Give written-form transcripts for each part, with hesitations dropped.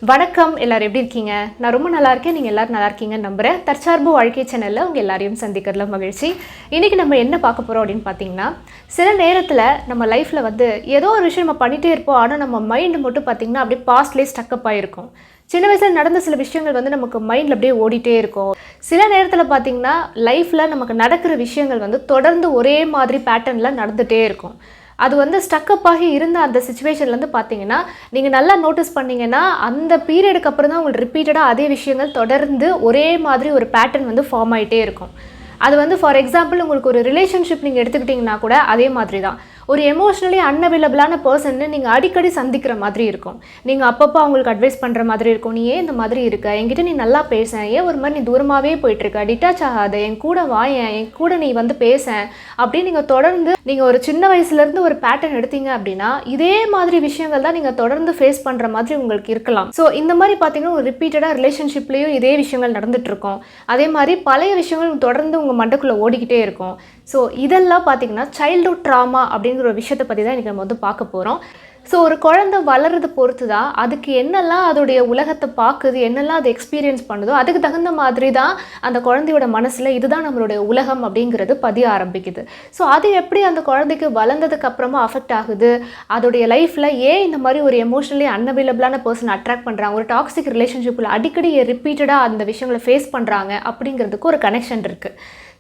வணக்கம் எல்லாரும் எப்படி இருக்கீங்க? நான் ரொம்ப நல்லா இருக்கேன். நீங்க எல்லாரும் நல்லா இருக்கீங்கன்னு நம்புறேன். தற்சார்பு வாழ்க்கை சேனல்ல உங்க எல்லாரையும் சந்திக்கிறதுல மகிழ்ச்சி. இன்னைக்கு நம்ம என்ன பார்க்க போறோம் அப்படின்னு பார்த்தீங்கன்னா, சில நேரத்துல நம்ம லைஃப்ல ஏதோ ஒரு விஷயம் நம்ம பண்ணிட்டே இருப்போம். ஆனா நம்ம மைண்ட் மட்டும் பார்த்தீங்கன்னா அப்படியே பாஸ்ட்லேயே ஸ்டக் அப் ஆயிருக்கும். சின்ன வயசுல நடந்த சில விஷயங்கள் நமக்கு மைண்ட்ல அப்படியே ஓடிட்டே இருக்கும். சில நேரத்துல பார்த்தீங்கன்னா லைஃப்ல நமக்கு நடக்கிற விஷயங்கள் தொடர்ந்து ஒரே மாதிரி பேட்டர்ன்ல நடந்துட்டே இருக்கும். அது ஸ்டக் அப் ஆகி இருந்த அந்த சிச்சுவேஷன்லேருந்து பார்த்தீங்கன்னா, நீங்கள் நல்லா நோட்டீஸ் பண்ணிங்கன்னா, அந்த பீரியடுக்கு அப்புறம் தான் உங்களுக்கு ரிப்பீட்டடாக அதே விஷயங்கள் தொடர்ந்து ஒரே மாதிரி ஒரு பேட்டர்ன் ஃபார்ம் ஆகிட்டே இருக்கும். அது ஃபார் எக்ஸாம்பிள் உங்களுக்கு ஒரு ரிலேஷன்ஷிப் நீங்கள் எடுத்துக்கிட்டிங்கன்னா கூட அதே மாதிரி தான். ஒரு எமோஷ்னலி அன்அவைலபிளான பர்சன்னு நீங்கள் அடிக்கடி சந்திக்கிற மாதிரி இருக்கும். நீங்கள் அப்பப்போ அவங்களுக்கு அட்வைஸ் பண்ணுற மாதிரி இருக்கும். நீ ஏன் இந்த மாதிரி இருக்க, என்கிட்ட நீ நல்லா பேச, ஏன் ஒரு மாதிரி நீ தூரமாகவே போயிட்டுருக்க, டிட்டாச் ஆகாத, என் கூட வாயேன், என் கூட நீ பேச அப்படின்னு நீங்கள் தொடர்ந்து நீங்கள் ஒரு சின்ன வயசுலேருந்து ஒரு பேட்டர்ன் எடுத்தீங்க அப்படின்னா இதே மாதிரி விஷயங்கள் தான் நீங்கள் தொடர்ந்து ஃபேஸ் பண்ணுற மாதிரி உங்களுக்கு இருக்கலாம். ஸோ இந்த மாதிரி பார்த்தீங்கன்னா ஒரு ரிப்பீட்டடாக ரிலேஷன்ஷிப்லேயும் இதே விஷயங்கள் நடந்துகிட்ருக்கும். அதே மாதிரி பழைய விஷயங்கள் தொடர்ந்து உங்கள் மண்டைக்குள்ளே ஓடிக்கிட்டே இருக்கும். ஸோ இதெல்லாம் பார்த்தீங்கன்னா சைல்ட்ஹுட் ட்ராமா அப்படிங்கிற ஒரு விஷயத்தை பற்றி தான் இன்றைக்கி நம்ம பார்க்க போகிறோம். ஸோ ஒரு குழந்தை வளர்றது பொறுத்து தான் அதுக்கு என்னெல்லாம் அதோடைய உலகத்தை பார்க்குது, என்னெல்லாம் அது எக்ஸ்பீரியன்ஸ் பண்ணுதோ அதுக்கு தகுந்த மாதிரி தான் அந்த குழந்தையோட மனசில் இதுதான் நம்மளுடைய உலகம் அப்படிங்கிறது பதிய ஆரம்பிக்குது. ஸோ அது எப்படி அந்த குழந்தைக்கு வளர்ந்ததுக்கு அப்புறமா அஃபெக்ட் ஆகுது, அதோடைய லைஃப்பில் ஏன் இந்த மாதிரி ஒரு எமோஷனலி அன்அவைலபிளான பர்சன் அட்ராக்ட் பண்ணுறாங்க, ஒரு டாக்ஸிக் ரிலேஷன்ஷிப்பில் அடிக்கடி ரிப்பீட்டடாக அந்த விஷயங்களை ஃபேஸ் பண்ணுறாங்க அப்படிங்கிறதுக்கு ஒரு கனெக்ஷன் இருக்குது.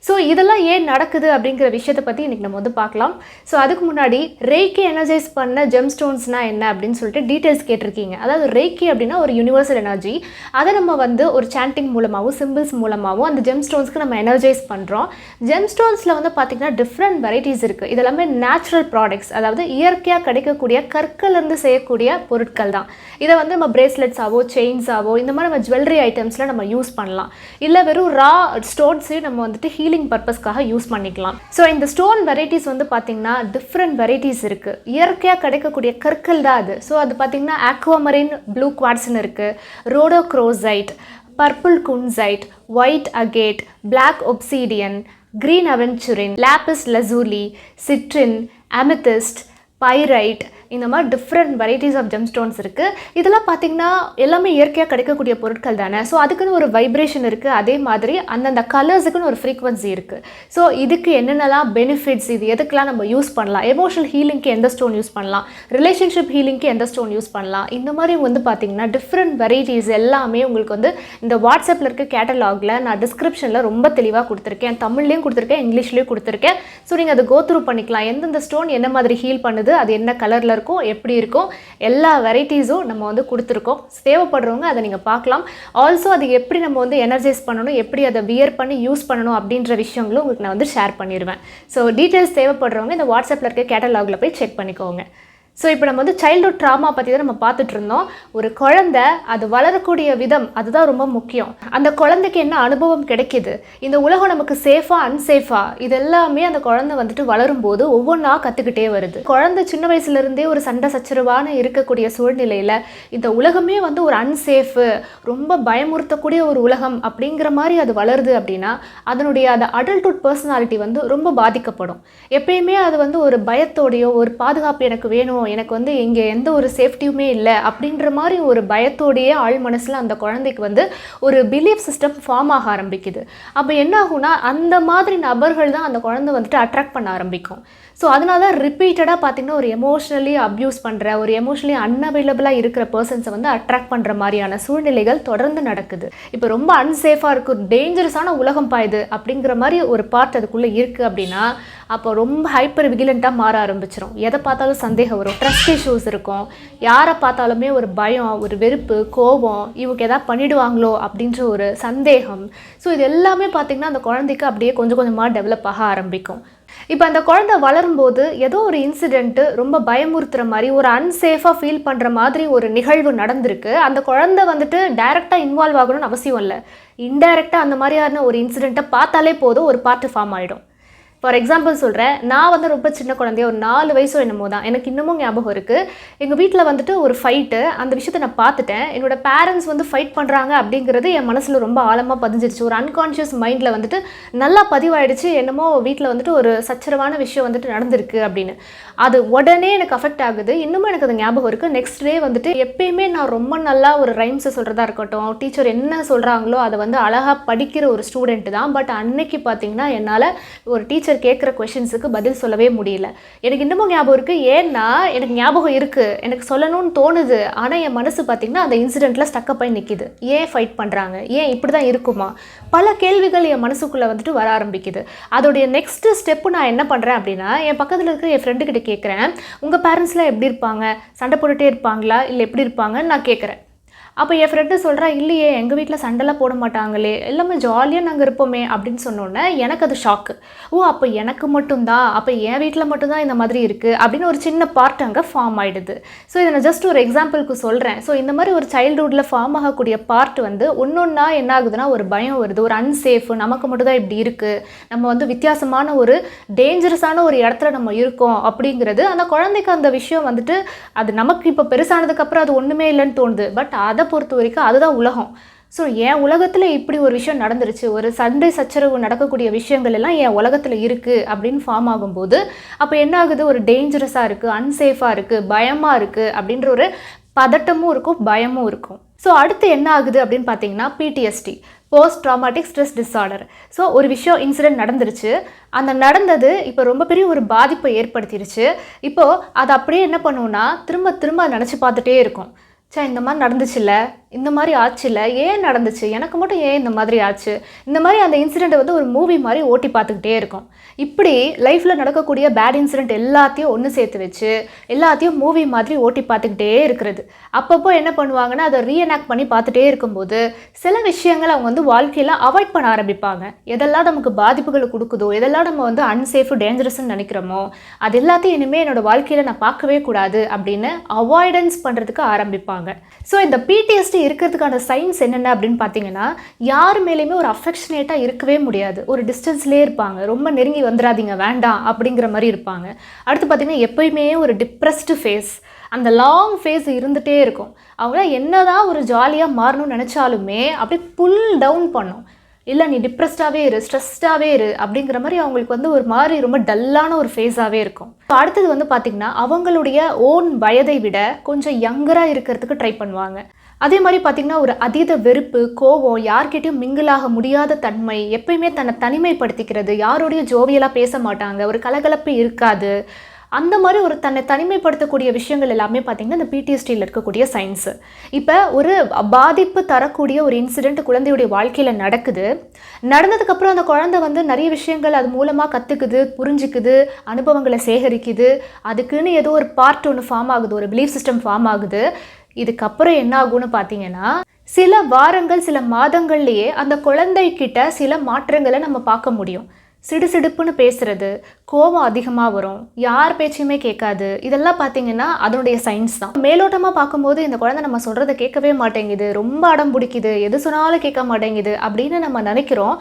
ஸோ இதெல்லாம் ஏன் நடக்குது அப்படிங்கிற விஷயத்தை பற்றி இன்றைக்கி நம்ம பார்க்கலாம். ஸோ அதுக்கு முன்னாடி ரேக்கி எனர்ஜைஸ் பண்ண ஜெம் ஸ்டோன்ஸ்னால் என்ன அப்படின்னு சொல்லிட்டு டீட்டெயில்ஸ் கேட்டிருக்கீங்க. அதாவது ரேக்கி அப்படின்னா ஒரு யூனிவர்சல் எனர்ஜி. அதை நம்ம ஒரு சாண்டிங் மூலமாகவும் சிம்பிள்ஸ் மூலமாகவும் அந்த ஜெம் ஸ்டோன்ஸ்க்கு நம்ம எனர்ஜைஸ் பண்ணுறோம். ஜெம் ஸ்டோன்ஸில் பார்த்திங்கன்னா டிஃப்ரெண்ட் வெரைட்டிஸ் இருக்குது. இது எல்லாமே நேச்சுரல் ப்ராடக்ட்ஸ், அதாவது இயற்கையாக கிடைக்கக்கூடிய கற்கள்லேருந்து செய்யக்கூடிய பொருட்கள் தான். இதை நம்ம பிரேஸ்லெட்ஸாவோ செயின்ஸாவோ இந்த மாதிரி நம்ம ஜுவல்லரி ஐட்டம்ஸில் நம்ம யூஸ் பண்ணலாம். இல்லை வெறும் ரா ஸ்டோன்ஸையும் நம்ம ஹீலிங் பர்பஸ்க்காக யூஸ் பண்ணிக்கலாம். ஸோ இந்த ஸ்டோன் வெரைட்டிஸ் பார்த்தீங்கன்னா டிஃப்ரெண்ட் வெரைட்டிஸ் இருக்குது. இயற்கையாக கிடைக்கக்கூடிய கற்கள் தான் அது. ஸோ அது பார்த்தீங்கன்னா ஆக்வாமரின் ப்ளூ குவார்ட்ஸ்னு இருக்குது, rhodochrosite, purple kunzite, white agate, black obsidian, green aventurine, lapis lazuli, citrine, amethyst, pyrite, இந்த மாதிரி different varieties of gem stones இருக்குது. இதெல்லாம் பார்த்திங்கன்னா எல்லாமே இயற்கையாக கிடைக்கக்கூடிய பொருட்கள் தானே. ஸோ அதுக்குன்னு ஒரு வைப்ரேஷன் இருக்குது. அதே மாதிரி அந்தந்த கலர்ஸுக்குன்னு ஒரு ஃப்ரீக்வன்சி இருக்குது. ஸோ இதுக்கு என்னென்னலாம் பெனிஃபிட்ஸ், இது எதுக்கெலாம் நம்ம யூஸ் பண்ணலாம், எமோஷனல் ஹீலிங்க்கு எந்த ஸ்டோன் யூஸ் பண்ணலாம், ரிலேஷன்ஷிப் ஹீலிங்க்கு எந்த ஸ்டோன் யூஸ் பண்ணலாம், இந்த மாதிரி பார்த்திங்கன்னா டிஃப்ரெண்ட் வெரைட்டிஸ் எல்லாமே உங்களுக்கு இந்த வாட்ஸ்அப்பில் இருக்க கேட்டலாகில் நான் டிஸ்கிரிப்ஷனில் ரொம்ப தெளிவாக கொடுத்துருக்கேன். தமிழ்லேயும் கொடுத்துருக்கேன், இங்கிலீஷ்லேயும் கொடுத்துருக்கேன். ஸோ நீங்கள் அதை கோத்ரூ பண்ணிக்கலாம். எந்தெந்த ஸ்டோன் என்ன மாதிரி ஹீல் பண்ணுது, அது என்ன கலரில் இருக்கும், எப்படி இருக்கும், எல்லா வெரைட்டிஸும் நம்ம கொடுத்துருக்கோம். தேவைப்படுறவங்க அதை நீங்கள் பார்க்கலாம். ஆல்சோ அது எப்படி நம்ம எனர்ஜைஸ் பண்ணணும், எப்படி அதை வியர் பண்ணி யூஸ் பண்ணணும் அப்படின்ற விஷயங்களும் உங்களுக்கு நான் ஷேர் பண்ணிடுவேன். ஸோ டீட்டெயில்ஸ் தேவைப்படுறவங்க இந்த வாட்ஸ்அப்பில் இருக்க கேட்டலாகில் போய் செக் பண்ணிக்கோங்க. ஸோ இப்போ நம்ம சைல்ட்ஹுட் ட்ராமா பற்றி தான் நம்ம பார்த்துட்டு இருந்தோம். ஒரு குழந்தை அது வளரக்கூடிய விதம் அதுதான் ரொம்ப முக்கியம். அந்த குழந்தைக்கு என்ன அனுபவம் கிடைக்கிது, இந்த உலகம் நமக்கு சேஃபா அன்சேஃபா, இது எல்லாமே அந்த குழந்தை வளரும்போது ஒவ்வொன்றா கற்றுக்கிட்டே வருது. குழந்தை சின்ன வயசுலேருந்தே ஒரு சண்டை சச்சரவான இருக்கக்கூடிய சூழ்நிலையில் இந்த உலகமே ஒரு அன்சேஃபு, ரொம்ப பயமுறுத்தக்கூடிய ஒரு உலகம் அப்படிங்கிற மாதிரி அது வளருது அப்படின்னா அதனுடைய அந்த அடல்ட்ஹுட் பர்சனாலிட்டி ரொம்ப பாதிக்கப்படும். எப்பயுமே அது ஒரு பயத்தோடையோ, ஒரு பாதுகாப்பு எனக்கு வேணும், எனக்கு இங்கே எந்த ஒரு சேஃப்டியுமே இல்லை அப்படின்ற மாதிரி ஒரு பயத்தோடையே ஆழ் மனசில் அந்த குழந்தைக்கு ஒரு பிலீஃப் சிஸ்டம் ஃபார்ம் ஆக ஆரம்பிக்குது. அப்போ என்ன ஆகும்னா அந்த மாதிரி நபர்கள் தான் அந்த குழந்தை அட்ராக்ட் பண்ண ஆரம்பிக்கும். ஸோ அதனால தான் ரிப்பீட்டடாக பார்த்திங்கன்னா ஒரு எமோஷ்னலி அப்யூஸ் பண்ணுற, ஒரு எமோஷ்னலி அன்அவைலபிளாக இருக்கிற பர்சன்ஸை அட்ராக்ட் பண்ணுற மாதிரியான சூழ்நிலைகள் தொடர்ந்து நடக்குது. இப்போ ரொம்ப அன்சேஃபாக இருக்குது, டேஞ்சரஸான உலகம் பாயுது அப்படிங்கிற மாதிரி ஒரு பார்ட் அதுக்குள்ளே இருக்குது அப்படின்னா அப்போ ரொம்ப ஹைப்பர் விகிலண்ட்டாக மாற ஆரம்பிச்சிடும். எதை பார்த்தாலும் சந்தேகம் வரும், ட்ரஸ்ட் இஷ்யூஸ் இருக்கும், யாரை பார்த்தாலுமே ஒரு பயம், ஒரு வெறுப்பு, கோபம், இவங்க எதாவது பண்ணிடுவாங்களோ அப்படின்ற ஒரு சந்தேகம். ஸோ இது எல்லாமே பார்த்திங்கன்னா அந்த குழந்தைக்கு அப்படியே கொஞ்சம் கொஞ்சமாக டெவலப் ஆக ஆரம்பிக்கும். இப்போ அந்த குழந்தை வளரும்போது ஏதோ ஒரு இன்சிடெண்ட்டு ரொம்ப பயமுறுத்துகிற மாதிரி, ஒரு அன்சேஃபாக ஃபீல் பண்ணுற மாதிரி ஒரு நிகழ்வு நடந்திருக்கு. அந்த குழந்தை டைரெக்டாக இன்வால்வ் ஆகணும்னு அவசியம் இல்லை. இன்டைரக்டாக அந்த மாதிரியான ஒரு இன்சிடெண்ட்டை பார்த்தாலே போதும், ஒரு பார்ட்டு ஃபார்ம் ஆகிடும். ஃபார் எக்ஸாம்பிள் சொல்கிறேன், நான் வந்து ரொம்ப சின்ன குழந்தைய ஒரு 4 வயசோ என்னமோ தான், எனக்கு இன்னமும் ஞாபகம் இருக்குது. எங்கள் வீட்டில் வந்துட்டு ஒரு ஃபைட்டு, அந்த விஷயத்தை நான் பார்த்துட்டேன். என்னோட பேரண்ட்ஸ் வந்து ஃபைட் பண்ணுறாங்க அப்படிங்கிறது என் மனசில் ரொம்ப ஆழமாக பதிஞ்சிருச்சு. ஒரு அன்கான்ஷியஸ் மைண்டில் வந்துட்டு நல்லா பதிவாயிடுச்சு. என்னமோ வீட்டில் வந்துட்டு ஒரு சச்சரவான விஷயம் வந்துட்டு நடந்திருக்கு அப்படின்னு. அது உடனே எனக்கு அஃபெக்ட் ஆகுது. இன்னமும் எனக்கு அது ஞாபகம் இருக்குது. நெக்ஸ்ட் டே வந்துட்டு எப்பயுமே நான் ரொம்ப நல்லா ஒரு ரைம்ஸை சொல்கிறதா இருக்கட்டும், டீச்சர் என்ன சொல்கிறாங்களோ அதை வந்து அழகாக படிக்கிற ஒரு ஸ்டூடெண்ட் தான். பட் அன்னைக்கு பார்த்தீங்கன்னா என்னால் ஒரு டீச்சர் கேட்குற கொஷின்ஸுக்கு பதில் சொல்லவே முடியல. எனக்கு இன்னமும் ஞாபகம் இருக்குது. ஏன்னா எனக்கு ஞாபகம் இருக்குது, எனக்கு சொல்லணும்னு தோணுது. ஆனால் என் மனசு பார்த்திங்கன்னா அந்த இன்சிடெண்ட்டில் ஸ்டக்கப் ஆகி நிற்கிது. ஏன் ஃபைட் பண்ணுறாங்க, ஏன் இப்படி தான் இருக்குமா, பல கேள்விகள் என் மனசுக்குள்ளே வந்துட்டு வர ஆரம்பிக்குது. அதோடைய நெக்ஸ்ட்டு ஸ்டெப்பு நான் என்ன பண்ணுறேன் அப்படின்னா, என் பக்கத்தில் இருக்கிற என் ஃப்ரெண்டுக்கிட்ட கேட்குறேன், உங்கள் பேரண்ட்ஸ்லாம் எப்படி இருப்பாங்க, சண்டை போட்டுகிட்டே இருப்பாங்களா இல்லை எப்படி இருப்பாங்கன்னு நான் கேட்குறேன். அப்போ என் ஃப்ரெண்டு சொல்கிறா, இல்லையே எங்கள் வீட்டில் சண்டைலாம் போட மாட்டாங்களே, எல்லாமே ஜாலியாக நாங்கள் இருப்போமே அப்படின்னு சொன்னோன்னே எனக்கு அது ஷாக்கு. ஓ அப்போ எனக்கு மட்டும்தான், அப்போ என் வீட்டில் மட்டும்தான் இந்த மாதிரி இருக்குது அப்படின்னு ஒரு சின்ன பார்ட் அங்கே ஃபார்ம் ஆகிடுது. ஸோ இதை நான் ஜஸ்ட் ஒரு எக்ஸாம்பிளுக்கு சொல்கிறேன். ஸோ இந்த மாதிரி ஒரு சைல்டுஹுட்டில் ஃபார்ம் ஆகக்கூடிய பார்ட் வந்து ஒன்றா என்ன ஆகுதுன்னா ஒரு பயம் வருது, ஒரு அன்சேஃப், நமக்கு மட்டும்தான் இப்படி இருக்குது, நம்ம வந்து வித்தியாசமான ஒரு டேஞ்சரஸான ஒரு இடத்துல நம்ம இருக்கோம் அப்படிங்கிறது அந்த குழந்தைக்கு அந்த விஷயம் வந்துட்டு அது நமக்கு இப்போ பெருசானதுக்கப்புறம் அது ஒன்றுமே இல்லைன்னு தோணுது. பட் அதை பொறுத்த வரைக்கும் அதுதான் உலகம். ஸோ என் உலகத்தில் இப்படி ஒரு விஷயம் நடந்துருச்சு, ஒரு சண்டை சச்சரவு நடக்கக்கூடிய விஷயங்கள் எல்லாம் என் உலகத்தில் இருக்குது அப்படின்னு ஃபார்ம் ஆகும்போது அப்போ என்ன ஆகுது, ஒரு டேஞ்சரஸாக இருக்குது, அன்சேஃபாக இருக்குது, பயமாக இருக்குது அப்படின்ற ஒரு பதட்டமும் இருக்கும், பயமும் இருக்கும். ஸோ அடுத்து என்ன ஆகுது அப்படின்னு பார்த்தீங்கன்னா PTSD, post dramatic stress disorder. So ஒரு விஷயம் இன்சிடென்ட் நடந்துருச்சு, அந்த நடந்தது இப்போ ரொம்ப பெரிய ஒரு பாதிப்பை ஏற்படுத்திருச்சு. இப்போது அது அப்படியே என்ன பண்ணுவோன்னா திரும்ப திரும்ப நினச்சி பார்த்துட்டே இருக்கும். இந்த மாதிரி நடந்துச்சுல்ல, இந்த மாதிரி ஆச்சுல்ல, ஏன் நடந்துச்சு, எனக்கு மட்டும் ஏன் இந்த மாதிரி ஆச்சு, இந்த மாதிரி அந்த இன்சிடெண்ட்டை வந்து ஒரு மூவி மாதிரி ஓட்டி பார்த்துக்கிட்டே இருக்கும். இப்படி லைஃப்பில் நடக்கக்கூடிய பேட் இன்சிடெண்ட் எல்லாத்தையும் ஒன்று சேர்த்து வச்சு எல்லாத்தையும் மூவி மாதிரி ஓட்டி பார்த்துக்கிட்டே இருக்கிறது. அப்பப்போ என்ன பண்ணுவாங்கன்னா அதை ரீஎனாக்ட் பண்ணி பார்த்துட்டே இருக்கும்போது சில விஷயங்கள் அவங்க வந்து வாழ்க்கையில் அவாய்ட் பண்ண ஆரம்பிப்பாங்க. எதெல்லாம் நமக்கு பாதிப்புகளை கொடுக்குதோ, எதெல்லாம் நம்ம வந்து அன்சேஃப் டேஞ்சரஸ்ன்னு நினைக்கிறோமோ அது எல்லாத்தையும் இனிமேல் என்னோடய வாழ்க்கையில் நான் பார்க்கவே கூடாது அப்படின்னு அவாய்டன்ஸ் பண்ணுறதுக்கு ஆரம்பிப்பாங்க. ஸோ இந்த PTSD இருக்கிறதுக்கான சைன்ஸ் என்னென்ன அப்படின்னு பார்த்தீங்கன்னா, யார் மேலேயுமே ஒரு அஃபெக்ஷனேட்டாக இருக்கவே முடியாது, ஒரு டிஸ்டன்ஸ்லேயே இருப்பாங்க, ரொம்ப நெருங்கி வந்துடாதீங்க வேண்டாம் அப்படிங்கிற மாதிரி இருப்பாங்க. அடுத்து பார்த்திங்கன்னா எப்போயுமே ஒரு டிப்ரெஸ்டு ஃபேஸ், அந்த லாங் ஃபேஸ் இருந்துகிட்டே இருக்கும். அவங்க என்னதான் ஒரு ஜாலியாக மாறணும்னு நினச்சாலுமே அப்படியே புல் டவுன் பண்ணும். இல்லை நீ டிப்ரெஸ்டாகவே இரு, ஸ்ட்ரெஸ்டாகவே இரு அப்படிங்கிற மாதிரி அவங்களுக்கு வந்து ஒரு மாதிரி ரொம்ப டல்லான ஒரு ஃபேஸாகவே இருக்கும். அடுத்தது வந்து பார்த்திங்கன்னா அவங்களுடைய ஓன் வயதை விட கொஞ்சம் யங்கராக இருக்கிறதுக்கு ட்ரை பண்ணுவாங்க. அதே மாதிரி பார்த்திங்கன்னா ஒரு அதீத வெறுப்பு, கோபம், யார்கிட்டையும் மிங்கிளாக முடியாத தன்மை, எப்பயுமே தன்னை தனிமைப்படுத்திக்கிறது, யாரோடையும் ஜோவியலாக பேச மாட்டாங்க, ஒரு கலகலப்பு இருக்காது. அந்த மாதிரி ஒரு தன்னை தனிமைப்படுத்தக்கூடிய விஷயங்கள் எல்லாமே பார்த்திங்கன்னா இந்த PTSDயில் இருக்கக்கூடிய சயின்ஸு. இப்போ ஒரு பாதிப்பு தரக்கூடிய ஒரு இன்சிடெண்ட் குழந்தையுடைய வாழ்க்கையில் நடக்குது. நடந்ததுக்கப்புறம் அந்த குழந்தை வந்து நிறைய விஷயங்கள் அது மூலமாக கற்றுக்குது, புரிஞ்சுக்குது, அனுபவங்களை சேகரிக்குது. அதுக்குன்னு ஏதோ ஒரு பார்ட் ஒன்று ஃபார்ம் ஆகுது, ஒரு பிலீஃப் சிஸ்டம் ஃபார்ம் ஆகுது. இதுக்கப்புறம் என்ன ஆகும்னு பார்த்தீங்கன்னா சில வாரங்கள் சில மாதங்கள்லேயே அந்த குழந்தைக்கிட்ட சில மாற்றங்களை நம்ம பார்க்க முடியும். சிடுசிடுப்புன்னு பேசுறது, கோபம் அதிகமாக வரும், யார் பேச்சையுமே கேட்காது. இதெல்லாம் பார்த்தீங்கன்னா அதனுடைய சயின்ஸ் தான். மேலோட்டமாக பார்க்கும்போது இந்த குழந்தை நம்ம சொல்கிறத கேட்கவே மாட்டேங்குது, ரொம்ப அடம் பிடிக்குது, எது சொன்னாலும் கேட்க மாட்டேங்குது அப்படின்னு நம்ம நினைக்கிறோம்.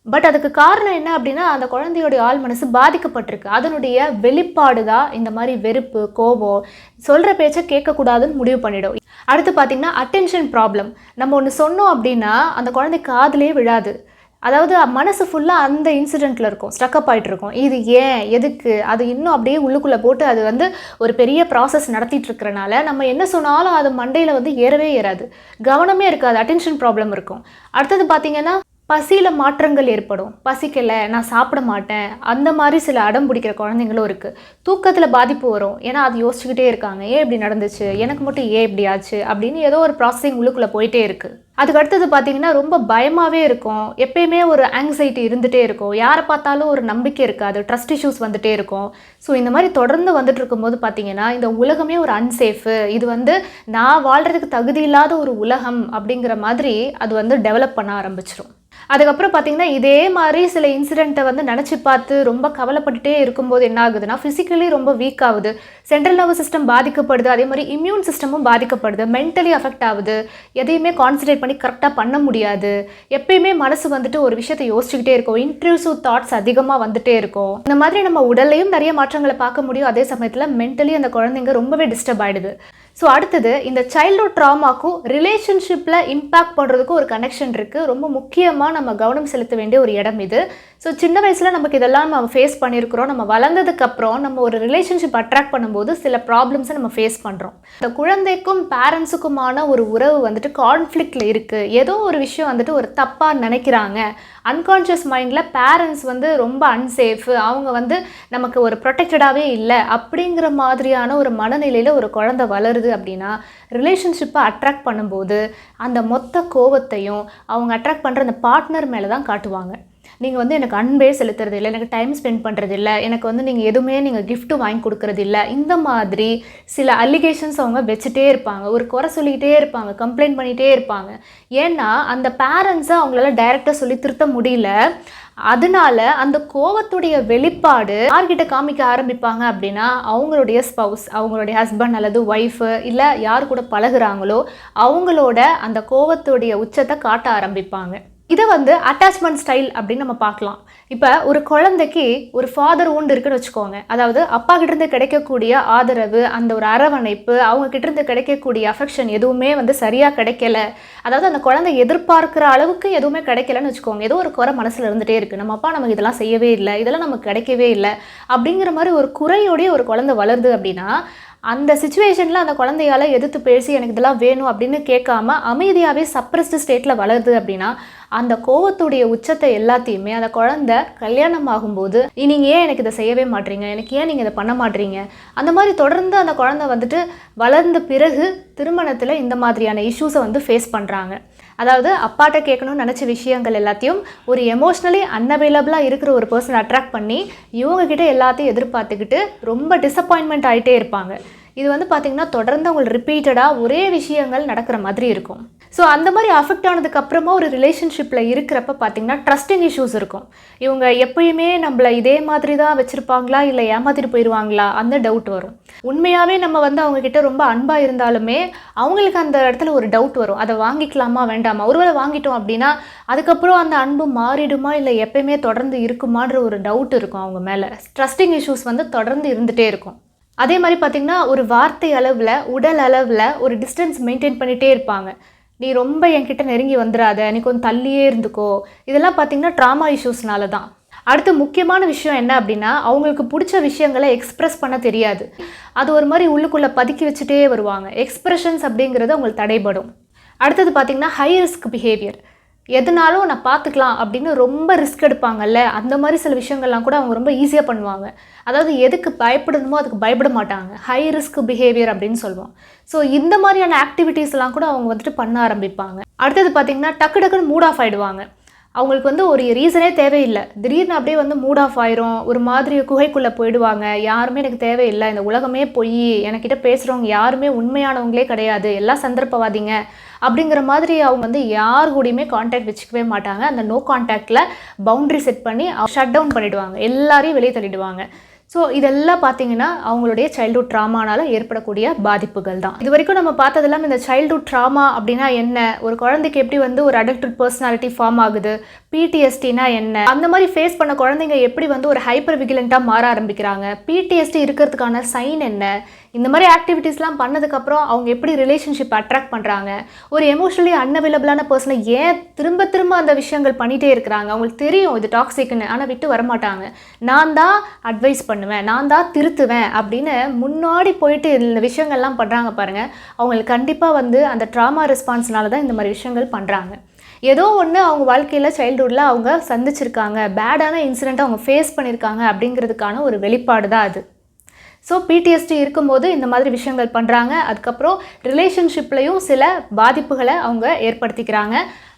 பட் அதுக்கு காரணம் என்ன அப்படின்னா அந்த குழந்தையோடைய ஆள் மனசு பாதிக்கப்பட்டிருக்கு. அதனுடைய வெளிப்பாடு தான் இந்த மாதிரி வெறுப்பு, கோபம், சொல்கிற பேச்சை கேட்கக்கூடாதுன்னு முடிவு பண்ணிடும். அடுத்து பார்த்திங்கன்னா அட்டென்ஷன் ப்ராப்ளம். நம்ம ஒன்று சொன்னோம் அப்படின்னா அந்த குழந்தை காதுலே விழாது. அதாவது மனசு ஃபுல்லாக அந்த இன்சிடெண்ட்டில் இருக்கும், ஸ்டக்கப் ஆகிட்டு இருக்கும். இது ஏன், எதுக்கு, அது இன்னும் அப்படியே உள்ளுக்குள்ளே போட்டு அது வந்து ஒரு பெரிய ப்ராசஸ் நடத்திட்டு இருக்கிறனால நம்ம என்ன சொன்னாலும் அது மண்டையில் வந்து ஏறவே ஏறாது, கவனமே இருக்காது, அட்டென்ஷன் ப்ராப்ளம் இருக்கும். அடுத்தது பார்த்திங்கன்னா பசியில் மாற்றங்கள் ஏற்படும். பசிக்கலை, நான் சாப்பிட மாட்டேன், அந்த மாதிரி சில அடம் பிடிக்கிற குழந்தைங்களும் இருக்குது. தூக்கத்தில் பாதிப்பு வரும், ஏன்னா அது யோசிச்சுக்கிட்டே இருக்காங்க, ஏன் இப்படி நடந்துச்சு, எனக்கு மட்டும் ஏன் இப்படி ஆச்சு அப்படின்னு ஏதோ ஒரு ப்ராசஸிங் உள்ளுக்குள்ளே போயிட்டே இருக்குது. அதுக்கு அடுத்தது பார்த்திங்கன்னா ரொம்ப பயமாகவே இருக்கும், எப்பயுமே ஒரு ஆங்ஸைட்டி இருந்துகிட்டே இருக்கும், யாரை பார்த்தாலும் ஒரு நம்பிக்கை இருக்காது, ட்ரஸ்ட் இஷ்யூஸ் வந்துகிட்டே இருக்கும். ஸோ இந்த மாதிரி தொடர்ந்து வந்துட்டு இருக்கும்போது பார்த்திங்கன்னா இந்த உலகமே ஒரு அன்சேஃபு, இது வந்து நான் வாழ்கிறதுக்கு தகுதி இல்லாத ஒரு உலகம் அப்படிங்கிற மாதிரி அது வந்து டெவலப் பண்ண ஆரம்பிச்சிடும். அதுக்கப்புறம் பார்த்தீங்கன்னா, இதே மாரி சில இன்சிடென்ட்ட வந்து நெனச்சு பார்த்து ரொம்ப கவலைப்பட்டுட்டே இருக்கும்போது என்ன ஆகுதுன்னா, ஃபிசிக்கலி ரொம்ப வீக் ஆகுது. சென்ட்ரல் நர்வஸ் சிஸ்டம் பாதிக்கப்படுது. அதே மாரி இம்யூன் சிஸ்டமும் பாதிக்கப்படுது. மென்டலி அஃபெக்ட் ஆகுது. எதையுமே கான்சன்ட்ரேட் பண்ணி கரெக்ட்டா பண்ண முடியாது. எப்பயுமே மனசு வந்துட்டு ஒரு விஷயத்த யோசிச்சுக்கிட்டே இருக்கும். இன்ட்ரூசிவ் தாட்ஸ் அதிகமா வந்துட்டே இருக்கும். இந்த மாதிரி நம்ம உடல்லயும் நெறைய மாற்றங்கள பார்க்க முடியும். அதே சமயத்துல மென்டலி அந்த குழந்தைங்க ரொம்பவே டிஸ்டர்ப் ஆயிடுது. ஸோ அடுத்தது இந்த சைல்ட்ஹுட் ட்ராமாக்கும் ரிலேஷன்ஷிப்பில் இம்பேக்ட் பண்ணுறதுக்கும் ஒரு கனெக்ஷன் இருக்குது. ரொம்ப முக்கியமாக நம்ம கவனம் செலுத்த வேண்டிய ஒரு இடம் இது. ஸோ சின்ன வயசில் நமக்கு இதெல்லாம் நம்ம ஃபேஸ் பண்ணியிருக்கிறோம். நம்ம வளர்ந்ததுக்கப்புறம் நம்ம ஒரு ரிலேஷன்ஷிப் அட்ராக்ட் பண்ணும்போது சில ப்ராப்ளம்ஸை நம்ம ஃபேஸ் பண்ணுறோம். இந்த குழந்தைக்கும் பேரண்ட்ஸுக்குமான ஒரு உறவு வந்துட்டு கான்ஃப்ளிக்டில் இருக்குது. ஏதோ ஒரு விஷயம் வந்துட்டு ஒரு தப்பாக நினைக்கிறாங்க. அன்கான்ஷியஸ் மைண்டில் பேரண்ட்ஸ் வந்து ரொம்ப அன்சேஃபு, அவங்க வந்து நமக்கு ஒரு ப்ரொடெக்டடாகவே இல்லை அப்படிங்கிற மாதிரியான ஒரு மனநிலையில் ஒரு குழந்தை வளருது அப்படின்னா, ரிலேஷன்ஷிப்பை அட்ராக்ட் பண்ணும்போது அந்த மொத்த கோவத்தையும் அவங்க அட்ராக்ட் பண்ணுற அந்த பார்ட்னர் மேலே தான் காட்டுவாங்க. நீங்கள் வந்து எனக்கு அன்பே செலுத்துறது இல்லை, எனக்கு டைம் ஸ்பெண்ட் பண்ணுறது இல்லை, எனக்கு வந்து நீங்கள் எதுவுமே நீங்கள் கிஃப்ட்டு வாங்கி கொடுக்குறது இல்லை, இந்த மாதிரி சில அலிகேஷன்ஸ் அவங்க வச்சுட்டே இருப்பாங்க. ஒரு குறை சொல்லிக்கிட்டே இருப்பாங்க, கம்ப்ளைண்ட் பண்ணிகிட்டே இருப்பாங்க. ஏன்னா அந்த பேரண்ட்ஸை அவங்களால டைரெக்டாக சொல்லி திருத்த முடியல. அதனால அந்த கோவத்துடைய வெளிப்பாடு யார்கிட்ட காமிக்க ஆரம்பிப்பாங்க அப்படின்னா, அவங்களுடைய ஸ்பவுஸ், அவங்களுடைய ஹஸ்பண்ட் அல்லது ஒய்ஃபு, இல்லை யார் கூட பழகுறாங்களோ அவங்களோட அந்த கோவத்துடைய உச்சத்தை காட்ட ஆரம்பிப்பாங்க. இதை வந்து அட்டாச்மெண்ட் ஸ்டைல் அப்படின்னு நம்ம பார்க்கலாம். இப்போ ஒரு குழந்தைக்கு ஒரு ஃபாதர் wound இருக்குன்னு வச்சுக்கோங்க. அதாவது அப்பா கிட்டேருந்து கிடைக்கக்கூடிய ஆதரவு, அந்த ஒரு அரவணைப்பு, அவங்க கிட்டேருந்து கிடைக்கக்கூடிய அஃபெக்ஷன் எதுவுமே வந்து சரியாக கிடைக்கல. அதாவது அந்த குழந்தை எதிர்பார்க்குற அளவுக்கு எதுவுமே கிடைக்கலன்னு வச்சுக்கோங்க. ஏதோ ஒரு குறை மனசில் இருந்துகிட்டே இருக்குது. நம்ம அப்பா நமக்கு இதெல்லாம் செய்யவே இல்லை, இதெல்லாம் நமக்கு கிடைக்கவே இல்லை அப்படிங்கிற மாதிரி ஒரு குறையோடைய ஒரு குழந்தை வளருது அப்படின்னா, அந்த சிச்சுவேஷனில் அந்த குழந்தையால் எதிர்த்து பேசி எனக்கு இதெல்லாம் வேணும் அப்படின்னு கேட்காம அமைதியாகவே சப்ரஸ்டு ஸ்டேட்டில் வளருது அப்படின்னா, அந்த கோவத்துடைய உச்சத்தை எல்லாத்தையுமே அந்த குழந்தை கல்யாணம் ஆகும்போது, நீங்கள் ஏன் எனக்கு இதை செய்யவே மாட்டீங்க, எனக்கு ஏன் நீங்கள் இதை பண்ண மாட்டீங்க, அந்த மாதிரி தொடர்ந்து அந்த குழந்தை வந்துட்டு வளர்ந்த பிறகு திருமணத்தில் இந்த மாதிரியான இஷ்யூஸை வந்து ஃபேஸ் பண்ணுறாங்க. அதாவது அப்பாட்ட கேட்கணும்னு நினச்ச விஷயங்கள் எல்லாத்தையும் ஒரு எமோஷ்னலி அன்அவைலபிளாக இருக்கிற ஒரு பர்சன் அட்ராக்ட் பண்ணி இவங்கக்கிட்ட எல்லாத்தையும் எதிர்பார்த்துக்கிட்டு ரொம்ப டிசப்பாயின்மெண்ட் ஆகிட்டே இருப்பாங்க. இது வந்து பார்த்திங்கன்னா தொடர்ந்து அவங்களுக்கு ரிப்பீட்டடாக ஒரே விஷயங்கள் நடக்கிற மாதிரி இருக்கும். ஸோ அந்த மாதிரி அஃபெக்ட் ஆனதுக்கப்புறமா ஒரு ரிலேஷன்ஷிப்பில் இருக்கிறப்ப பார்த்திங்கன்னா ட்ரஸ்டிங் இஷ்யூஸ் இருக்கும். இவங்க எப்பயுமே நம்மளை இதே மாதிரி தான் வச்சுருப்பாங்களா, இல்லை ஏமாற்றிட்டு போயிடுவாங்களா, அந்த டவுட் வரும். உண்மையாகவே நம்ம வந்து அவங்கக்கிட்ட ரொம்ப அன்பாக இருந்தாலுமே அவங்களுக்கு அந்த இடத்துல ஒரு டவுட் வரும். அதை வாங்கிக்கலாமா வேண்டாமா, ஒருவேளை வாங்கிட்டோம் அப்படின்னா அதுக்கப்புறம் அந்த அன்பு மாறிடுமா, இல்லை எப்பயுமே தொடர்ந்து இருக்குமான்ற ஒரு டவுட் இருக்கும் அவங்க மேலே. ட்ரஸ்டிங் இஷ்யூஸ் வந்து தொடர்ந்து இருந்துகிட்டே இருக்கும். அதே மாதிரி பார்த்திங்கன்னா ஒரு வார்த்தை அளவில், உடல் அளவில் ஒரு டிஸ்டன்ஸ் மெயின்டைன் பண்ணிகிட்டே இருப்பாங்க. நீ ரொம்ப என்கிட்ட நெருங்கி வந்துடாத, நீ கொஞ்சம் தள்ளியே இருந்துக்கோ. இதெல்லாம் பார்த்திங்கன்னா ட்ராமா இஷ்யூஸ்னால தான். அடுத்து முக்கியமான விஷயம் என்ன அப்படின்னா, அவங்களுக்கு பிடிச்ச விஷயங்களை எக்ஸ்ப்ரெஸ் பண்ண தெரியாது. அது ஒரு மாதிரி உள்ளுக்குள்ளே பதுக்கி வச்சுட்டே வருவாங்க. எக்ஸ்ப்ரெஷன்ஸ் அப்படிங்கிறது அவங்களுக்கு தடைபடும். அடுத்தது பார்த்திங்கன்னா ஹை ரிஸ்க் பிஹேவியர். எதுனாலும் நான் பார்த்துக்கலாம் அப்படின்னு ரொம்ப ரிஸ்க் எடுப்பாங்கல்ல, அந்த மாதிரி சில விஷயங்கள்லாம் கூட அவங்க ரொம்ப ஈஸியாக பண்ணுவாங்க. அதாவது எதுக்கு பயப்படணுமோ அதுக்கு பயப்பட மாட்டாங்க. ஹை ரிஸ்க் பிஹேவியர் அப்படின்னு சொல்லுவோம். ஸோ இந்த மாதிரியான ஆக்டிவிட்டீஸ்லாம் கூட அவங்க வந்துட்டு பண்ண ஆரம்பிப்பாங்க. அடுத்தது பார்த்திங்கன்னா டக்கு டக்குன்னு மூட் ஆஃப் ஆகிடுவாங்க. அவங்களுக்கு வந்து ஒரு ரீசனே தேவையில்லை, திடீர்னு அப்படியே வந்து மூட் ஆஃப் ஆயிரும். ஒரு மாதிரி குகைக்குள்ளே போயிடுவாங்க. யாருமே எனக்கு தேவையில்லை, இந்த உலகமே பொய், என்கிட்ட பேசுகிறவங்க யாருமே உண்மையானவங்களே கிடையாது, எல்லாம் சந்தர்ப்பவாதிங்க அப்படிங்கிற மாதிரி அவங்க வந்து யார் கூடயுமே கான்டாக்ட் வச்சுக்கவே மாட்டாங்க. அந்த நோ கான்டாக்டில் பவுண்ட்ரி செட் பண்ணி ஷட் டவுன் பண்ணிவிடுவாங்க, எல்லாரையும் வெளியே தள்ளிடுவாங்க. ஸோ இதெல்லாம் பார்த்தீங்கன்னா அவங்களுடைய சைல்ட்ஹுட் ட்ராமானால் ஏற்படக்கூடிய பாதிப்புகள் தான். இது வரைக்கும் நம்ம பார்த்ததெல்லாம் இந்த சைல்ட்ஹுட் ட்ராமா அப்படின்னா என்ன, ஒரு குழந்தைக்கு எப்படி வந்து ஒரு அடல்ட்ஹுட் பர்சனாலிட்டி ஃபார்ம் ஆகுது, பிடிஎஸ்டினா என்ன, அந்த மாதிரி ஃபேஸ் பண்ண குழந்தைங்க எப்படி வந்து ஒரு ஹைப்பர் விகிலண்ட்டாக மாற ஆரம்பிக்கிறாங்க, பிடிஎஸ்டி இருக்கிறதுக்கான சைன் என்ன, இந்த மாதிரி ஆக்டிவிட்டீஸ்லாம் பண்ணதுக்கப்புறம் அவங்க எப்படி ரிலேஷன்ஷிப் அட்ராக்ட் பண்ணுறாங்க, ஒரு எமோஷனலி அன்அவைலபிளான பர்சனை ஏன் திரும்ப திரும்ப அந்த விஷயங்கள் பண்ணிகிட்டே இருக்கிறாங்க, அவங்களுக்கு தெரியும் இது டாக்ஸிக்னு, ஆனால் விட்டு வரமாட்டாங்க, நான் தான் அட்வைஸ் பண்ணுவேன், நான் தான் திருத்துவேன் அப்படின்னு முன்னாடி போயிட்டு இந்த விஷயங்கள்லாம் பண்ணுறாங்க பாருங்கள். அவங்களுக்கு கண்டிப்பாக வந்து அந்த ட்ராமா ரெஸ்பான்ஸ்னால தான் இந்த மாதிரி விஷயங்கள் பண்ணுறாங்க. ஏதோ ஒன்று அவங்க வாழ்க்கையில் சைல்ட்ஹுட்டில் அவங்க சந்திச்சிருக்காங்க, பேடான இன்சிடெண்ட்டை அவங்க ஃபேஸ் பண்ணியிருக்காங்க அப்படிங்கிறதுக்கான ஒரு வெளிப்பாடு தான் அது. ஸோ பிடிஎஸ்டி இருக்கும்போது இந்த மாதிரி விஷயங்கள் பண்ணுறாங்க. அதுக்கப்புறம் ரிலேஷன்ஷிப்லேயும் சில பாதிப்புகளை அவங்க ஏற்படுத்திக்கிறாங்க.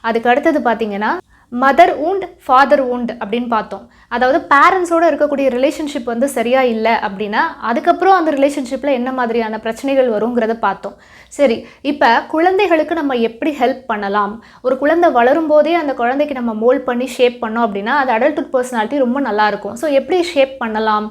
அதுக்கு அடுத்தது பார்த்திங்கன்னா மதர் wound ஃபாதர் wound அப்படின்னு பார்த்தோம். அதாவது பேரண்ட்ஸோடு இருக்கக்கூடிய ரிலேஷன்ஷிப் வந்து சரியாக இல்லை அப்படின்னா அதுக்கப்புறம் அந்த ரிலேஷன்ஷிப்பில் என்ன மாதிரியான பிரச்சனைகள் வருங்கிறத பார்த்தோம். சரி, இப்போ குழந்தைகளுக்கு நம்ம எப்படி ஹெல்ப் பண்ணலாம்? ஒரு குழந்தை வளரும் போதே அந்த குழந்தைக்கு நம்ம மோல்ட் பண்ணி ஷேப் பண்ணோம் அப்படின்னா அது அடல்ட்ஹுட் பர்சனாலிட்டி ரொம்ப நல்லாயிருக்கும். ஸோ எப்படி ஷேப் பண்ணலாம்?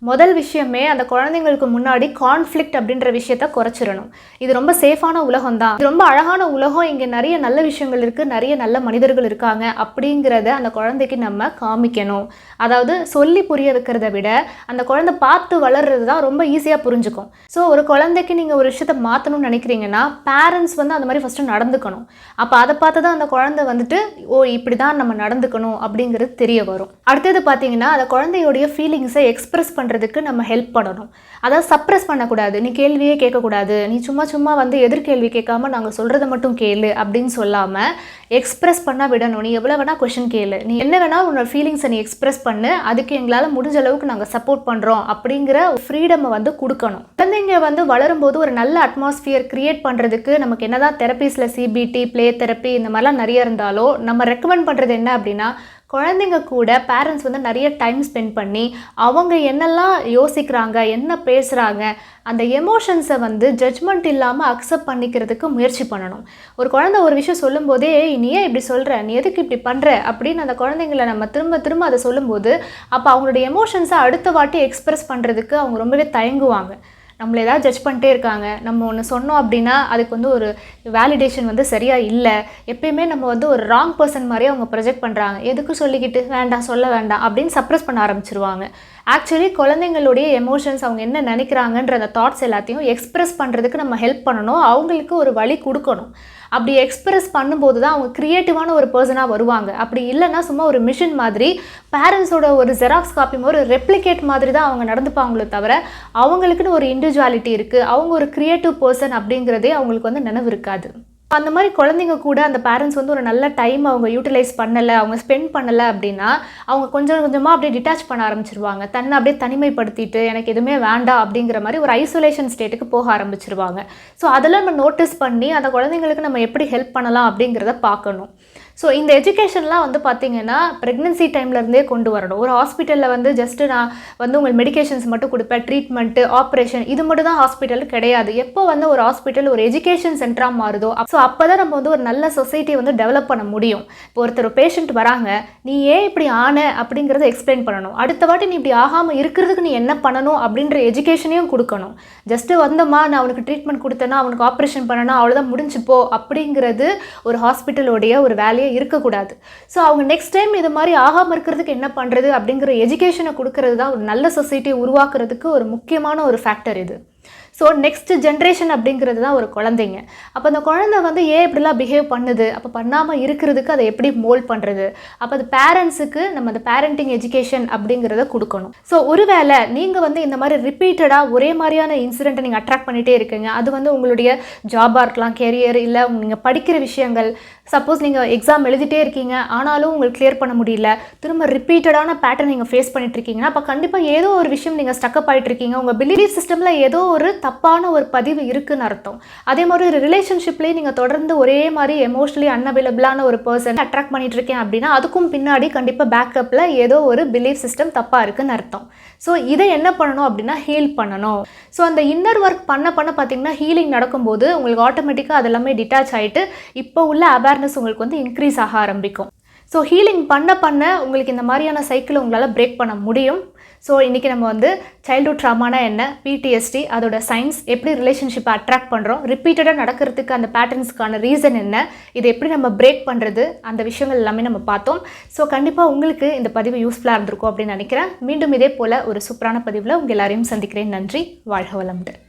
முதல் விஷயமே அந்த குழந்தைங்களுக்கு முன்னாடி கான்ஃப்ளிக்ட் அப்படின்ற விஷயத்த குறைச்சிடணும். இது ரொம்ப சேஃபான உலகம் தான், இது ரொம்ப அழகான உலகம், இங்கே நிறைய நல்ல விஷயங்கள் இருக்குது, நிறைய நல்ல மனிதர்கள் இருக்காங்க அப்படிங்கிறத அந்த குழந்தைக்கு நம்ம காமிக்கணும். அதாவது சொல்லி புரிய வைக்கிறத விட அந்த குழந்தை பார்த்து வளர்றது தான் ரொம்ப ஈஸியாக புரிஞ்சுக்கும். ஸோ ஒரு குழந்தைக்கு நீங்கள் ஒரு விஷயத்தை மாற்றணும்னு நினைக்கிறீங்கன்னா பேரண்ட்ஸ் வந்து அந்த மாதிரி ஃபஸ்ட்டு நடந்துக்கணும். அப்போ அதை பார்த்து தான் அந்த குழந்தை வந்துட்டு ஓ இப்படி தான் நம்ம நடந்துக்கணும் அப்படிங்கிறது தெரிய வரும். அடுத்தது பார்த்தீங்கன்னா அந்த குழந்தையோடைய ஃபீலிங்ஸை எக்ஸ்பிரஸ் பண்ணுறதுக்கு நம்ம ஹெல்ப் பண்ணணும். அதாவது சப்ரஸ் பண்ணக்கூடாது, நீ கேள்வியே கேட்கக்கூடாது, நீ சும்மா வந்து எதிர்கேள்வி கேட்காம நாங்கள் சொல்கிறத மட்டும் கேளு அப்படின்னு சொல்லாமல் எக்ஸ்பிரஸ் பண்ண விடணும். நீ எவ்வளோ வேணால் கொஷின் கேளு, நீ என்ன வேணால் உன்னோட ஃபீலிங்ஸை நீ எக்ஸ்பிரஸ் பண்ணு, அதுக்கு எங்களால் முடிஞ்ச அளவுக்கு நாங்கள் சப்போர்ட் பண்ணுறோம் அப்படிங்கிற ஃப்ரீடமை வந்து கொடுக்கணும். குழந்தைங்க வந்து வளரும்போது ஒரு நல்ல அட்மாஸ்பியர் கிரியேட் பண்ணுறதுக்கு நமக்கு என்னதான் தெரப்பீஸில் சிபிடி, ப்ளே தெரப்பி இந்த மாதிரிலாம் நிறைய இருந்தாலும் நம்ம ரெக்கமெண்ட் பண்ணுறது என்ன அப்படின்னா குழந்தைங்க கூட பேரண்ட்ஸ் வந்து நிறைய டைம் ஸ்பெண்ட் பண்ணி அவங்க என்னெல்லாம் யோசிக்கிறாங்க, என்ன பேசுகிறாங்க, அந்த எமோஷன்ஸை வந்து ஜட்ஜ்மெண்ட் இல்லாமல் அக்செப்ட் பண்ணிக்கிறதுக்கு முயற்சி பண்ணணும். ஒரு குழந்தை ஒரு விஷயம் சொல்லும்போதே நீ ஏன் இப்படி சொல்கிற, நீ எதுக்கு இப்படி பண்ணுற அப்படின்னு அந்த குழந்தைங்களை நம்ம திரும்ப அதை சொல்லும்போது அப்போ அவங்களுடைய எமோஷன்ஸை அடுத்த வாட்டி எக்ஸ்பிரஸ் பண்ணுறதுக்கு அவங்க ரொம்பவே தயங்குவாங்க. நம்மளை ஏதாவது ஜட்ஜ் பண்ணிட்டே இருக்காங்க, நம்ம ஒன்று சொன்னோம் அப்படின்னா அதுக்கு வந்து ஒரு வேலிடேஷன் வந்து சரியாக இல்லை, எப்பயுமே நம்ம வந்து ஒரு ராங் பர்சன் மாதிரியே அவங்க ப்ரொஜெக்ட் பண்ணுறாங்க, எதுக்கு சொல்லிக்கிட்டு வேண்டாம் சொல்ல வேண்டாம் அப்படின்னு சப்ரஸ் பண்ண ஆரம்பிச்சிருவாங்க. ஆக்சுவலி குழந்தைங்களுடைய எமோஷன்ஸ் அவங்க என்ன நினைக்கிறாங்கன்ற அந்த தாட்ஸ் எல்லாத்தையும் எக்ஸ்பிரஸ் பண்ணுறதுக்கு நம்ம ஹெல்ப் பண்ணணும், அவங்களுக்கு ஒரு வழி கொடுக்கணும். அப்படி எக்ஸ்பிரஸ் பண்ணும்போது தான் அவங்க க்ரியேட்டிவான ஒரு பர்சனாக வருவாங்க. அப்படி இல்லைன்னா சும்மா ஒரு மிஷின் மாதிரி பேரண்ட்ஸோட ஒரு ஜெராக்ஸ் காப்பி ஒரு ரெப்ளிகேட் மாதிரி தான் அவங்க நடந்துப்பாங்களே தவிர அவங்களுக்குன்னு ஒரு இண்டிவிஜுவாலிட்டி இருக்குது, அவங்க ஒரு க்ரியேட்டிவ் பர்சன் அப்படிங்கிறதே அவங்களுக்கு வந்து நினைவு இருக்காது. அந்த மாதிரி குழந்தைங்க கூட அந்த பேரண்ட்ஸ் வந்து ஒரு நல்ல டைம் அவங்க யூட்டிலைஸ் பண்ணலை, அவங்க ஸ்பெண்ட் பண்ணலை அப்படின்னா அவங்க கொஞ்சமாக அப்படியே டிட்டாச் பண்ண ஆரம்பிச்சிருவாங்க. தன்னை அப்படியே தனிமைப்படுத்திட்டு எனக்கு எதுவுமே வேண்டாம் அப்படிங்கிற மாதிரி ஒரு ஐசோலேஷன் ஸ்டேட்டுக்கு போக ஆரம்பிச்சிருவாங்க. ஸோ அதெல்லாம் நம்ம நோட்டீஸ் பண்ணி அந்த குழந்தைங்களுக்கு நம்ம எப்படி ஹெல்ப் பண்ணலாம் அப்படிங்கிறத பார்க்கணும். ஸோ இந்த எஜுகேஷன்லாம் வந்து பார்த்திங்கன்னா ப்ரெக்னென்சி டைம்லேருந்தே கொண்டு வரணும். ஒரு ஹாஸ்பிட்டலில் வந்து ஜஸ்ட்டு நான் வந்து உங்களுக்கு மெடிகேஷன்ஸ் மட்டும் கொடுப்பேன், ட்ரீட்மெண்ட்டு, ஆப்ரேஷன் இது மட்டும் தான் ஹாஸ்பிட்டல் கிடையாது. எப்போ வந்து ஒரு ஹாஸ்பிட்டல் ஒரு எஜுகேஷன் சென்டராக மாறுதோ ஸோ அப்போ தான் நம்ம வந்து ஒரு நல்ல சொசைட்டியை வந்து டெவலப் பண்ண முடியும். இப்போ ஒருத்தர் பேஷண்ட் வராங்க, நீ ஏன் இப்படி ஆன அப்படிங்கிறத எக்ஸ்பிளைன் பண்ணணும், அடுத்த வாட்டி நீ இப்படி ஆகாமல் இருக்கிறதுக்கு நீ என்ன பண்ணணும் அப்படின்ற எஜுகேஷனையும் கொடுக்கணும். ஜஸ்ட்டு வந்தோமா நான் அவனுக்கு ட்ரீட்மெண்ட் கொடுத்தேன்னா அவனுக்கு ஆப்ரேஷன் பண்ணனா அவ்வளோதான் முடிஞ்சுப்போ அப்படிங்கிறது ஒரு ஹாஸ்பிட்டலோடைய ஒரு வேலையை இருக்கக்கூடாது. ஸோ அவங்க நெக்ஸ்ட் டைம் இது மாதிரி ஆகாமல் இருக்கிறதுக்கு என்ன பண்ணுறது அப்படிங்கிற எஜுகேஷனை கொடுக்கறது தான் ஒரு நல்ல சொசைட்டியை உருவாக்குறதுக்கு ஒரு முக்கியமான ஒரு ஃபேக்டர் இது. ஸோ நெக்ஸ்ட் ஜென்ரேஷன் அப்படிங்கிறது தான் ஒரு குழந்தைங்க. அப்போ அந்த குழந்தை வந்து ஏன் இப்படிலாம் பிஹேவ் பண்ணுது, அப்போ பண்ணாமல் இருக்கிறதுக்கு அதை எப்படி மோல்ட் பண்ணுறது, அப்போ அது பேரண்ட்ஸுக்கு நம்ம அந்த பேரண்டிங் எஜுகேஷன் அப்படிங்கிறத கொடுக்கணும். ஸோ ஒருவேளை நீங்கள் வந்து இந்த மாதிரி ரிப்பீட்டடாக ஒரே மாதிரியான இன்சிடெண்ட்டை நீங்கள் அட்ராக்ட் பண்ணிகிட்டே இருக்கீங்க, அது வந்து உங்களுடைய ஜாபாக இருக்கலாம், கெரியர், இல்லை நீங்கள் படிக்கிற விஷயங்கள், சப்போஸ் நீங்கள் எக்ஸாம் எழுதிட்டே இருக்கீங்க ஆனாலும் உங்களுக்கு கிளியர் பண்ண முடியல, திரும்ப ரிப்பீட்டடான பேட்டர்ன் நீங்கள் ஃபேஸ் பண்ணிட்டு இருக்கீங்கன்னா அப்போ கண்டிப்பாக ஏதோ ஒரு விஷயம் நீங்கள் ஸ்டக்கப் ஆகிட்டு இருக்கீங்க, உங்கள் பிலீஃப் சிஸ்டமில் ஏதோ ஒரு தப்பான ஒரு பதிவு இருக்குன்னு அர்த்தம். அதே மாதிரி ஒரு ரிலேஷன்ஷிப்லேயே நீங்கள் தொடர்ந்து ஒரே மாதிரி எமோஷனலி அன்அவைலபிளான ஒரு பர்சன் அட்ராக்ட் பண்ணிட்டு இருக்கேன் அப்படின்னா அதுக்கும் பின்னாடி கண்டிப்பாக பேக்கப்பில் ஏதோ ஒரு பிலீஃப் சிஸ்டம் தப்பாக இருக்குன்னு அர்த்தம். ஸோ இதை என்ன பண்ணணும் அப்படின்னா ஹீல் பண்ணணும். ஸோ அந்த இன்னர் ஒர்க் பண்ண பார்த்தீங்கன்னா ஹீலிங் நடக்கும்போது உங்களுக்கு ஆட்டோமேட்டிக்காக அதெல்லாமே டிட்டாச் ஆகிட்டு இப்போ உள்ள அவேர்னஸ் உங்களுக்கு வந்து இன்க்ரீஸ் ஆக ஆரம்பிக்கும். ஸோ ஹீலிங் பண்ண உங்களுக்கு இந்த மாதிரியான சைக்கிளை உங்களால் பிரேக் பண்ண முடியும். ஸோ இன்றைக்கி நம்ம வந்து சைல்ட்ஹுட் ட்ராமானா என்ன, பிடிஎஸ்டி, அதோட சயின்ஸ், எப்படி ரிலேஷன்ஷிப்பை அட்ராக்ட் பண்ணுறோம், ரிப்பீட்டடாக நடக்கிறதுக்கு அந்த பேட்டர்ன்ஸ்க்கான ரீசன் என்ன, இதை எப்படி நம்ம பிரேக் பண்ணுறது, அந்த விஷயங்கள் எல்லாமே நம்ம பார்த்தோம். ஸோ கண்டிப்பாக உங்களுக்கு இந்த பதிவு யூஸ்ஃபுல்லாக இருந்திருக்கும் அப்படின்னு நினைக்கிறேன். மீண்டும் இதே போல் ஒரு சூப்பரான பதிவில் உங்கள் எல்லாரையும் சந்திக்கிறேன். நன்றி, வாழ்க வளமுடன்.